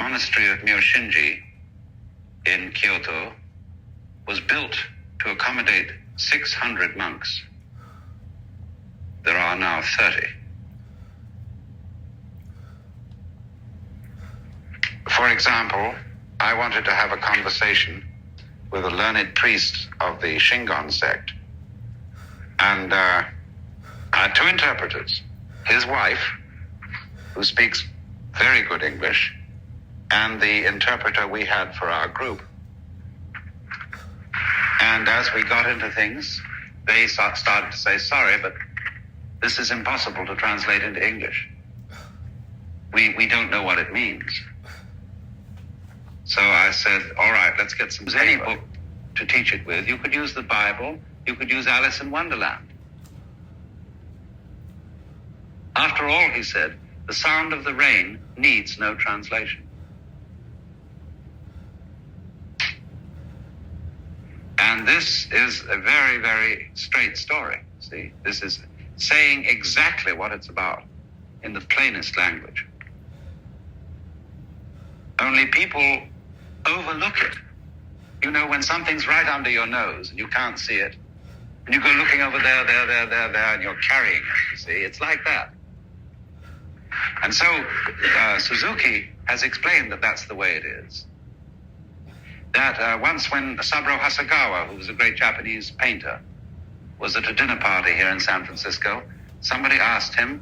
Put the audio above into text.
monastery of Myoshinji in Kyoto was built to accommodate 600 monks. There are now 30. For example, I wanted to have a conversation with a learned priest of the Shingon sect. And I had two interpreters. His wife, who speaks very good English, and the interpreter we had for our group. And as we got into things, they started to say, sorry, but this is impossible to translate into English. We don't know what it means. So I said, all right, let's get any book to teach it with. You could use the Bible. You could use Alice in Wonderland. After all, he said, the sound of the rain needs no translation. And this is a very, very straight story. See, this is saying exactly what it's about in the plainest language. Only people overlook it. You know, when something's right under your nose and you can't see it, and you go looking over there, and you're carrying it, you see, it's like that. And so Suzuki has explained that that's the way it is. That once when Saburo Hasegawa, who was a great Japanese painter, was at a dinner party here in San Francisco, somebody asked him,